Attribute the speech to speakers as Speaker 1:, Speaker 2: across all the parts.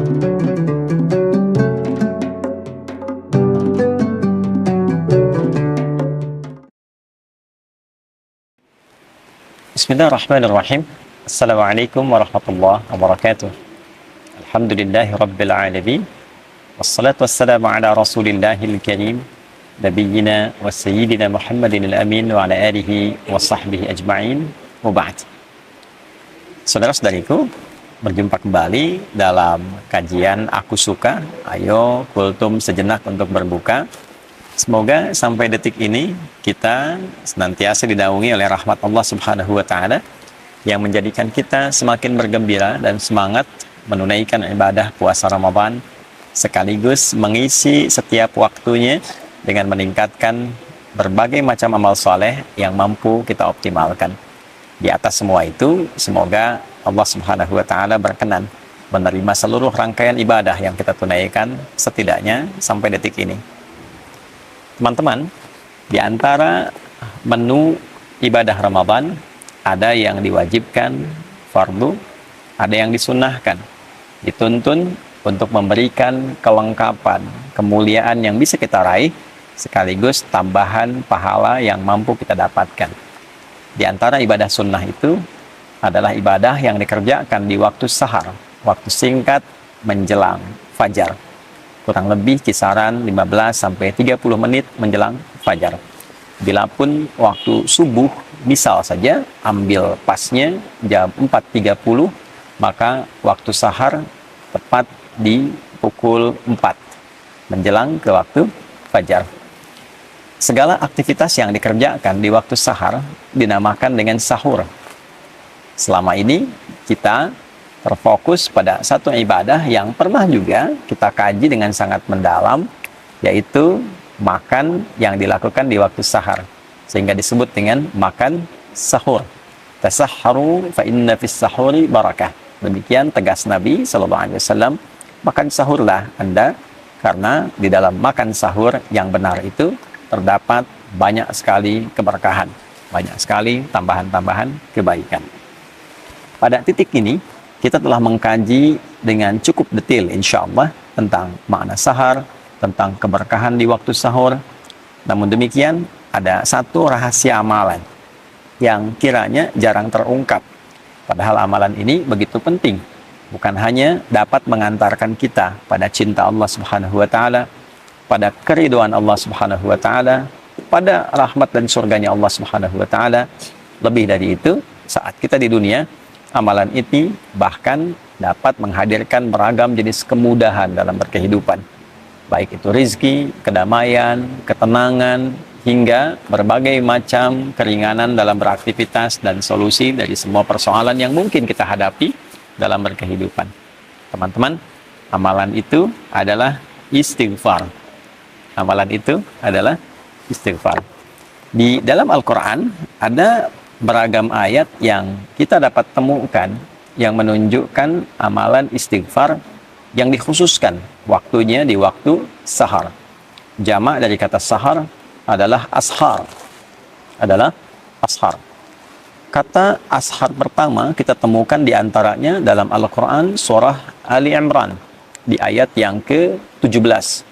Speaker 1: Bismillahirrahmanirrahim. Assalamualaikum warahmatullahi wabarakatuh. Alhamdulillahi rabbil alamin. Wassalatu wassalamu ala rasulillahil karim, nabiyyina wa sayyidina Muhammadin al-amin wa ala alihi wa sahbihi ajma'in, wa ba'd. Saudara-saudariku, berjumpa kembali dalam kajian Aku Suka. Ayo kultum sejenak untuk berbuka. Semoga sampai detik ini kita senantiasa dinaungi oleh rahmat Allah Subhanahu wa taala yang menjadikan kita semakin bergembira dan semangat menunaikan ibadah puasa Ramadan, sekaligus mengisi setiap waktunya dengan meningkatkan berbagai macam amal soleh yang mampu kita optimalkan. Di atas semua itu, semoga Allah Subhanahu wa taala berkenan menerima seluruh rangkaian ibadah yang kita tunaikan setidaknya sampai detik ini. Teman-teman, di antara menu ibadah Ramadan, ada yang diwajibkan fardu, ada yang disunnahkan. Dituntun untuk memberikan kelengkapan, kemuliaan yang bisa kita raih, sekaligus tambahan pahala yang mampu kita dapatkan. Di antara ibadah sunnah itu adalah ibadah yang dikerjakan di waktu sahar, waktu singkat menjelang fajar. Kurang lebih kisaran 15-30 menit menjelang fajar. Bila pun waktu subuh, misal saja ambil pasnya jam 4.30, maka waktu sahar tepat di pukul 4 menjelang ke waktu fajar. Segala aktivitas yang dikerjakan di waktu sahar dinamakan dengan sahur. Selama ini kita terfokus pada satu ibadah yang pernah juga kita kaji dengan sangat mendalam, yaitu makan yang dilakukan di waktu sahar, sehingga disebut dengan makan sahur. Tasahharu fa inna fis sahuri barakah. Demikian tegas Nabi SAW, makan sahurlah Anda, karena di dalam makan sahur yang benar itu terdapat banyak sekali keberkahan, banyak sekali tambahan-tambahan kebaikan. Pada titik ini, kita telah mengkaji dengan cukup detail insya Allah tentang makna sahar, tentang keberkahan di waktu sahur. Namun demikian, ada satu rahasia amalan yang kiranya jarang terungkap. Padahal amalan ini begitu penting. Bukan hanya dapat mengantarkan kita pada cinta Allah Subhanahu wa taala, pada keridhaan Allah Subhanahu wa taala, pada rahmat dan surganya Allah Subhanahu wa taala. Lebih dari itu, saat kita di dunia, amalan ini bahkan dapat menghadirkan beragam jenis kemudahan dalam berkehidupan. Baik itu rizki, kedamaian, ketenangan, hingga berbagai macam keringanan dalam beraktivitas dan solusi dari semua persoalan yang mungkin kita hadapi dalam berkehidupan. Teman-teman, amalan itu adalah istighfar. Amalan itu adalah istighfar. Di dalam Al-Quran ada beragam ayat yang kita dapat temukan yang menunjukkan amalan istighfar yang dikhususkan waktunya di waktu sahar. Jamak dari kata sahar adalah ashar. Kata ashar pertama kita temukan di antaranya dalam Al-Quran surah Ali Imran di ayat yang ke-17,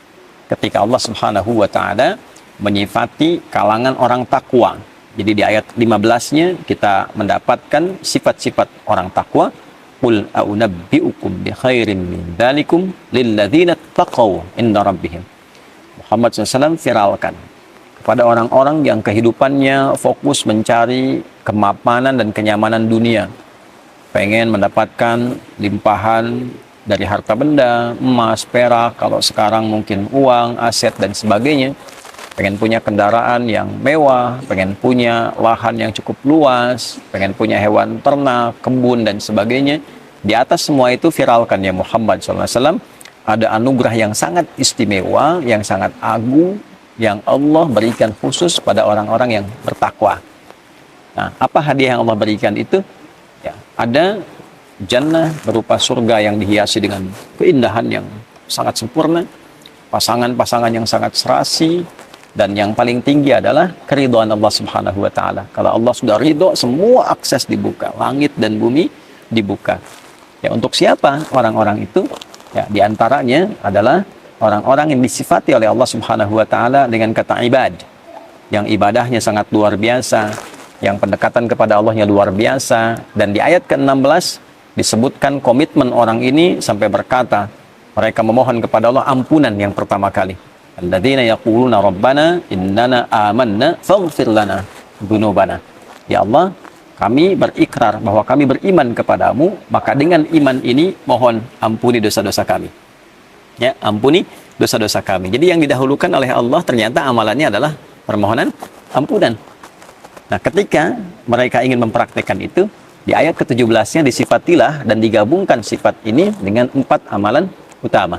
Speaker 1: ketika Allah Subhanahu wa taala menyifati kalangan orang takwa. Jadi di ayat 15-nya kita mendapatkan sifat-sifat orang takwa. Qul a'unabbi'ukum bi khairin min dzalikum lilladzina taqaw inda rabbihim. Muhammad SAW viralkan kepada orang-orang yang kehidupannya fokus mencari kemapanan dan kenyamanan dunia. Pengen mendapatkan limpahan dari harta benda, emas, perak, kalau sekarang mungkin uang, aset, dan sebagainya. Pengen punya kendaraan yang mewah, pengen punya lahan yang cukup luas, pengen punya hewan ternak, kebun, dan sebagainya. Di atas semua itu viralkan ya Muhammad SAW, ada anugerah yang sangat istimewa, yang sangat agung, yang Allah berikan khusus pada orang-orang yang bertakwa. Nah, apa hadiah yang Allah berikan itu? Ya, ada jannah berupa surga yang dihiasi dengan keindahan yang sangat sempurna, pasangan-pasangan yang sangat serasi, dan yang paling tinggi adalah keridhaan Allah Subhanahu wa taala. Kalau Allah sudah ridho, semua akses dibuka, langit dan bumi dibuka. Ya, untuk siapa orang-orang itu? Ya, di antaranya adalah orang-orang yang disifati oleh Allah Subhanahu wa taala dengan kata ibad, yang ibadahnya sangat luar biasa, yang pendekatan kepada Allahnya luar biasa. Dan di ayat ke-16 disebutkan komitmen orang ini sampai berkata, mereka memohon kepada Allah ampunan yang pertama kali. Alladzina yaquluna rabbana innana amanna faghfir lana dzunubana. Ya Allah, kami berikrar bahwa kami beriman kepadamu, maka dengan iman ini mohon ampuni dosa-dosa kami. Ya, ampuni dosa-dosa kami. Jadi yang didahulukan oleh Allah ternyata amalannya adalah permohonan ampunan. Nah, ketika mereka ingin mempraktekkan itu, di ayat ke-17-nya disifatilah dan digabungkan sifat ini dengan 4 amalan utama.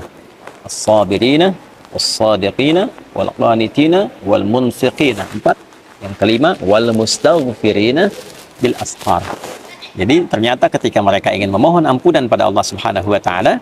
Speaker 1: As-sabirina, was-sadiqina, wal-qanitina, wal-munfiqina. 4. Yang kelima, wal-mustaghfirina bil ashar. Jadi ternyata ketika mereka ingin memohon ampunan pada Allah Subhanahu wa taala,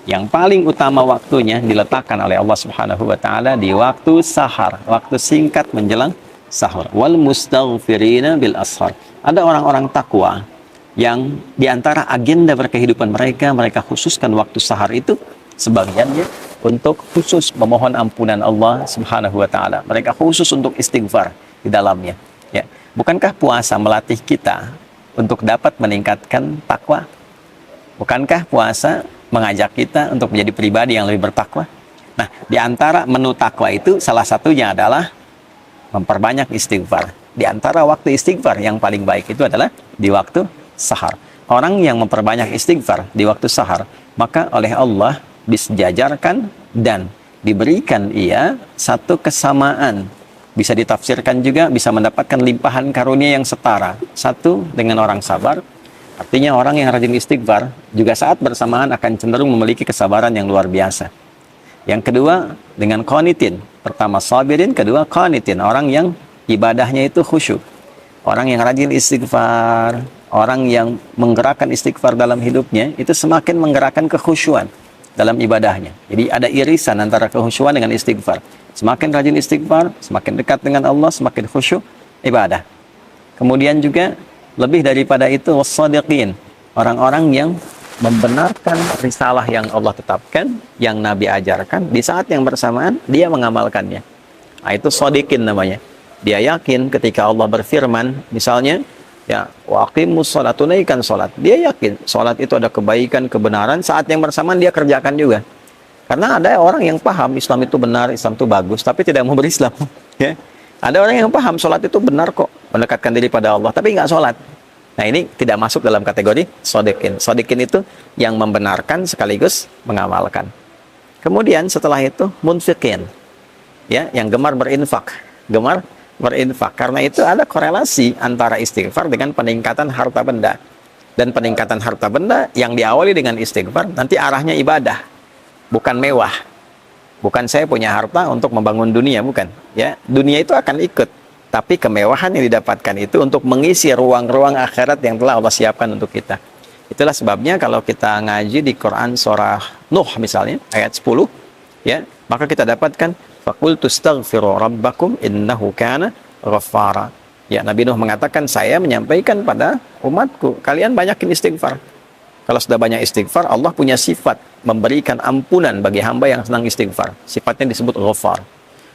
Speaker 1: yang paling utama waktunya diletakkan oleh Allah Subhanahu wa taala di waktu sahar, waktu singkat menjelang sahur. Wal mustaghfirina bil ashar. Ada orang-orang takwa yang diantara agenda berkehidupan mereka, mereka khususkan waktu sahar itu sebagiannya untuk khusus memohon ampunan Allah Subhanahu wa taala. Mereka khusus untuk istighfar di dalamnya. Ya, bukankah puasa melatih kita untuk dapat meningkatkan takwa? Bukankah puasa mengajak kita untuk menjadi pribadi yang lebih bertakwa? Nah, di antara menu takwa itu salah satunya adalah memperbanyak istighfar. Di antara waktu istighfar yang paling baik itu adalah di waktu sahar. Orang yang memperbanyak istighfar di waktu sahar, maka oleh Allah disejajarkan dan diberikan ia satu kesamaan. Bisa ditafsirkan juga, bisa mendapatkan limpahan karunia yang setara. Satu, dengan orang sabar. Artinya orang yang rajin istighfar juga saat bersamaan akan cenderung memiliki kesabaran yang luar biasa. Yang kedua, dengan qanitin. Pertama sabirin, kedua qanitin. Orang yang ibadahnya itu khusyuk. Orang yang rajin istighfar, orang yang menggerakkan istighfar dalam hidupnya, itu semakin menggerakkan kekhusyuan dalam ibadahnya. Jadi ada irisan antara kekhusyuan dengan istighfar. Semakin rajin istighfar, semakin dekat dengan Allah, semakin khusyuk ibadah. Kemudian juga lebih daripada itu, was-sadiqin, orang-orang yang membenarkan risalah yang Allah tetapkan, yang Nabi ajarkan, di saat yang bersamaan dia mengamalkannya. Nah, itu shadiqin namanya. Dia yakin ketika Allah berfirman, misalnya, ya, waqimus sholat, tunaikan sholat. Dia yakin sholat itu ada kebaikan, kebenaran, saat yang bersamaan dia kerjakan juga. Karena ada orang yang paham Islam itu benar, Islam itu bagus, tapi tidak mau berislam. Ya. Ada orang yang paham sholat itu benar kok, mendekatkan diri pada Allah, tapi nggak sholat. Nah, ini tidak masuk dalam kategori shadiqin. Shadiqin itu yang membenarkan sekaligus mengamalkan. Kemudian setelah itu munfiqin, ya, yang gemar berinfak, gemar berinfak. Karena itu ada korelasi antara istighfar dengan peningkatan harta benda. Dan peningkatan harta benda yang diawali dengan istighfar nanti arahnya ibadah. Bukan mewah, bukan saya punya harta untuk membangun dunia, bukan. Ya, dunia itu akan ikut, tapi kemewahan yang didapatkan itu untuk mengisi ruang-ruang akhirat yang telah Allah siapkan untuk kita. Itulah sebabnya kalau kita ngaji di Quran surah Nuh misalnya ayat 10, ya, maka kita dapatkan faqultu astaghfiru rabbakum innahu kana ghaffara. Ya, Nabi Nuh mengatakan, saya menyampaikan pada umatku, kalian banyakin istighfar. Kalau sudah banyak istighfar, Allah punya sifat memberikan ampunan bagi hamba yang senang istighfar. Sifatnya disebut ghafar.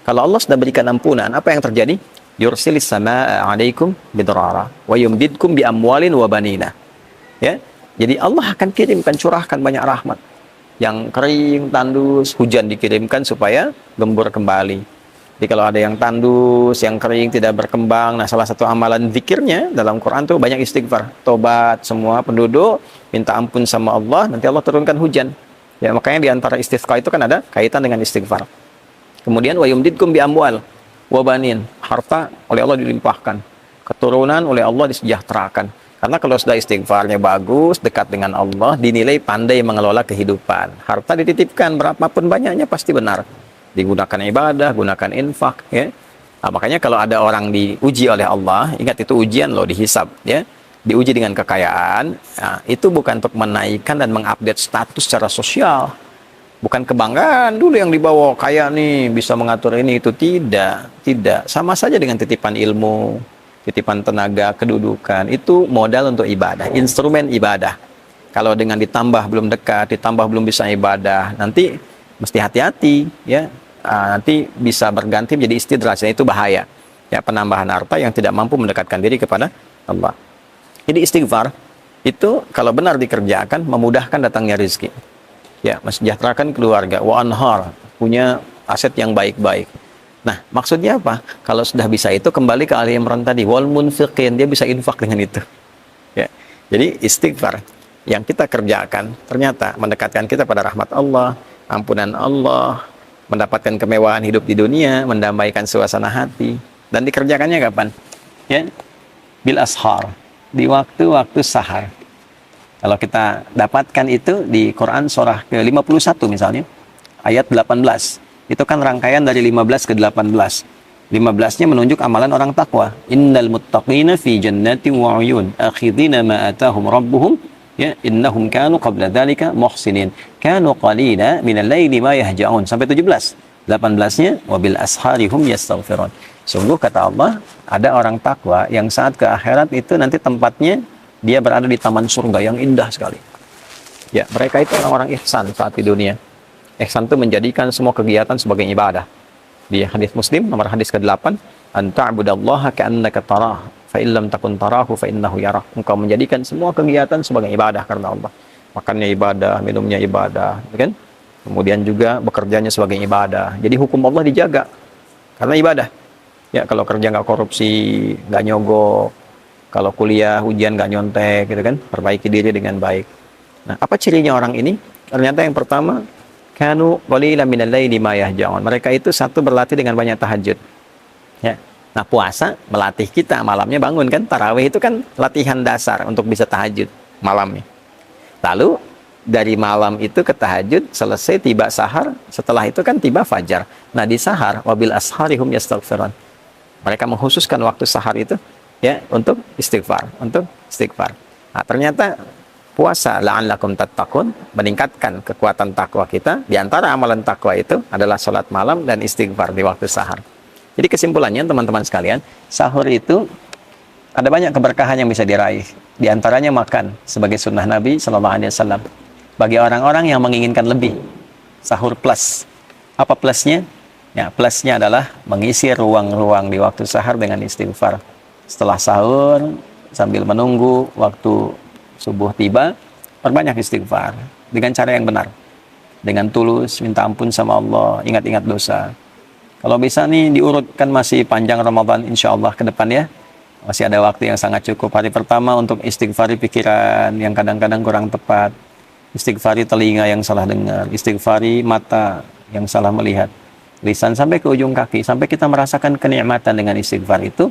Speaker 1: Kalau Allah sudah berikan ampunan, apa yang terjadi? Yursilis samaa'a 'alaikum bidrara wa yumdidkum bi amwalin wa banina. Ya. Jadi Allah akan kirimkan, curahkan banyak rahmat. Yang kering, tandus, hujan dikirimkan supaya gembur kembali. Jadi kalau ada yang tandus, yang kering, tidak berkembang, nah salah satu amalan zikirnya dalam Quran tuh banyak istighfar. Tobat semua penduduk, minta ampun sama Allah, nanti Allah turunkan hujan. Ya, makanya di antara istisqa itu kan ada kaitan dengan istighfar. Kemudian wa yumdidkum bi amwal wa banin, harta oleh Allah dilimpahkan, keturunan oleh Allah disejahterakan. Karena kalau sudah istighfarnya bagus, dekat dengan Allah, dinilai pandai mengelola kehidupan. Harta dititipkan berapapun banyaknya pasti benar. Digunakan ibadah, gunakan infak, ya. Nah, makanya kalau ada orang diuji oleh Allah, ingat itu ujian loh, dihisab, ya. Diuji dengan kekayaan, nah, itu bukan untuk menaikkan dan mengupdate status secara sosial. Bukan kebanggaan dulu yang dibawa, kaya nih, bisa mengatur ini, itu tidak. Sama saja dengan titipan ilmu, titipan tenaga, kedudukan, itu modal untuk ibadah, instrumen ibadah. Kalau dengan ditambah belum dekat, ditambah belum bisa ibadah, nanti mesti hati-hati ya. Nanti bisa berganti menjadi istidraj, itu bahaya. Ya, penambahan harta yang tidak mampu mendekatkan diri kepada Allah. Jadi istighfar itu kalau benar dikerjakan memudahkan datangnya rezeki. Ya, mensejahterakan keluarga, wa anhar, punya aset yang baik-baik. Nah, maksudnya apa? Kalau sudah bisa itu kembali ke Ali Imran tadi, wal munfiqin, dia bisa infak dengan itu. Ya. Jadi istighfar yang kita kerjakan ternyata mendekatkan kita pada rahmat Allah, ampunan Allah, mendapatkan kemewahan hidup di dunia, mendamaikan suasana hati. Dan dikerjakannya kapan? Ya, bil ashar, di waktu-waktu sahar. Kalau kita dapatkan itu di Quran surah ke-51 misalnya, ayat 18. Itu kan rangkaian dari 15 ke 18. 15-nya menunjuk amalan orang takwa. Innal muttaqina fi jannatin wa 'uyun, akhidhina ma atahum rabbuhum, ya, innahum kanu qabla dzalika muhsinin. Kanu qalila minal laili ma yahja'un. Sampai 17. 18-nya wabil asharihum yastaghfirun. Sungguh kata Allah, ada orang takwa yang saat ke akhirat itu nanti tempatnya dia berada di taman surga yang indah sekali. Ya, mereka itu orang-orang ihsan saat di dunia. Ihsan itu menjadikan semua kegiatan sebagai ibadah. Di hadis Muslim nomor hadis ke-8, anta'budallaha ka'annaka tarah, fa illam takun tarahu fa innahu yarah. Engkau menjadikan semua kegiatan sebagai ibadah karena Allah. Makannya ibadah, minumnya ibadah, kan? Kemudian juga bekerjanya sebagai ibadah. Jadi hukum Allah dijaga karena ibadah. Ya, kalau kerja nggak korupsi, nggak nyogok, kalau kuliah ujian nggak nyontek, gitu kan? Perbaiki diri dengan baik. Nah, apa cirinya orang ini? Ternyata yang pertama, kanu qalilan minal laili ma yahja'un. Mereka itu satu berlatih dengan banyak tahajud. Ya. Nah, puasa melatih kita malamnya bangun kan? Tarawih itu kan latihan dasar untuk bisa tahajud malamnya. Lalu dari malam itu ke tahajud, selesai tiba sahar, setelah itu kan tiba fajar. Nah, di sahar wabil asharihum yastaghfirun. Mereka mengkhususkan waktu sahar itu ya untuk istighfar, Nah, ternyata puasa la'allakum tattaqun meningkatkan kekuatan takwa kita. Di antara amalan takwa itu adalah salat malam dan istighfar di waktu sahar. Jadi kesimpulannya teman-teman sekalian, sahur itu ada banyak keberkahan yang bisa diraih. Di antaranya makan sebagai sunnah Nabi SAW. Bagi orang-orang yang menginginkan lebih, sahur plus. Apa plusnya? Ya, plusnya adalah mengisi ruang-ruang di waktu sahar dengan istighfar. Setelah sahur, sambil menunggu waktu subuh tiba, perbanyak istighfar dengan cara yang benar. Dengan tulus, minta ampun sama Allah, ingat-ingat dosa. Kalau bisa nih diurutkan masih panjang Ramadan insya Allah ke depan ya. Masih ada waktu yang sangat cukup. Hari pertama untuk istighfari pikiran yang kadang-kadang kurang tepat. Istighfari telinga yang salah dengar. Istighfari mata yang salah melihat. Lisan sampai ke ujung kaki. Sampai kita merasakan kenikmatan dengan istighfar itu.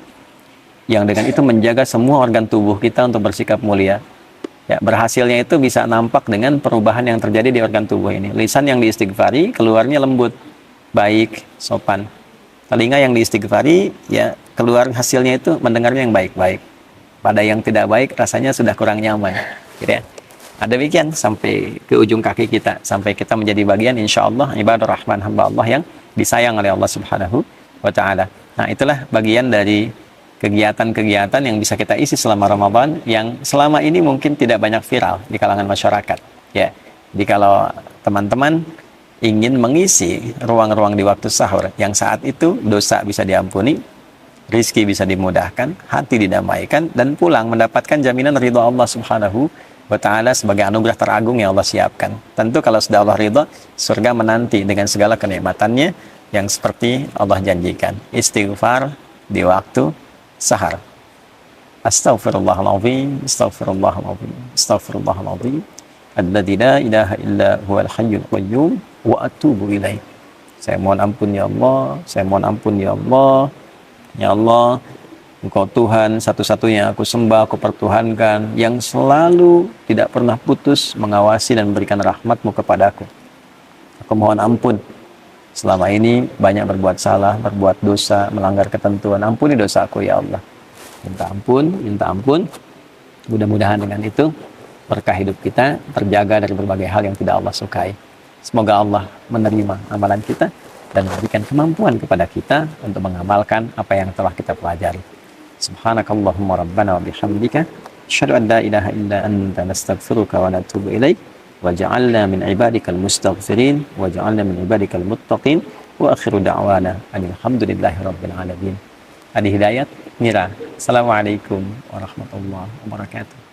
Speaker 1: Yang dengan itu menjaga semua organ tubuh kita untuk bersikap mulia. Ya, berhasilnya itu bisa nampak dengan perubahan yang terjadi di organ tubuh ini. Lisan yang diistighfari, keluarnya lembut, baik, sopan. Telinga yang diistighfari, ya keluar hasilnya itu mendengarnya yang baik-baik. Pada yang tidak baik, rasanya sudah kurang nyaman. Gitu ya. Ada demikian sampai ke ujung kaki kita. Sampai kita menjadi bagian insya Allah ibadah rahman hamba Allah yang disayang oleh Allah Subhanahu wa Ta'ala. Nah, itulah bagian dari kegiatan-kegiatan yang bisa kita isi selama Ramadan yang selama ini mungkin tidak banyak viral di kalangan masyarakat. Ya, jadi kalau teman-teman ingin mengisi ruang-ruang di waktu sahur yang saat itu dosa bisa diampuni, rizki bisa dimudahkan, hati didamaikan, dan pulang mendapatkan jaminan ridha Allah Subhanahu wa Ta'ala sebagai anugerah teragung yang Allah siapkan. Tentu kalau sudah Allah ridha, surga menanti dengan segala kenikmatannya yang seperti Allah janjikan. Istighfar di waktu sahar. Astaghfirullahaladzim, astaghfirullahaladzim, astaghfirullahaladzim. Alladzi la ilaha illa huwal hayyul qayyum wa atubu ilaih. Saya mohon ampun ya Allah, saya mohon ampun ya Allah. Ya Allah, Engkau Tuhan satu-satunya aku sembah, aku pertuhankan, yang selalu tidak pernah putus mengawasi dan memberikan rahmat-Mu kepadaku. Aku mohon ampun. Selama ini banyak berbuat salah, berbuat dosa, melanggar ketentuan. Ampuni dosaku ya Allah. Minta ampun, minta ampun. Mudah-mudahan dengan itu berkah hidup kita terjaga dari berbagai hal yang tidak Allah sukai. Semoga Allah menerima amalan kita dan memberikan kemampuan kepada kita untuk mengamalkan apa yang telah kita pelajari. Subhanakallahumma rabbana wa bihamdika Asyhadu an la ilaha illa anta nastaghfiruka wa natubu ilaik. Waj'alna min ibadikal mustaghfirin waj'alna min ibadikal muttaqin wa akhiru da'wana alhamdulillahi rabbil alamin. Adi Hidayat, Mira. Assalamualaikum warahmatullahi wabarakatuh.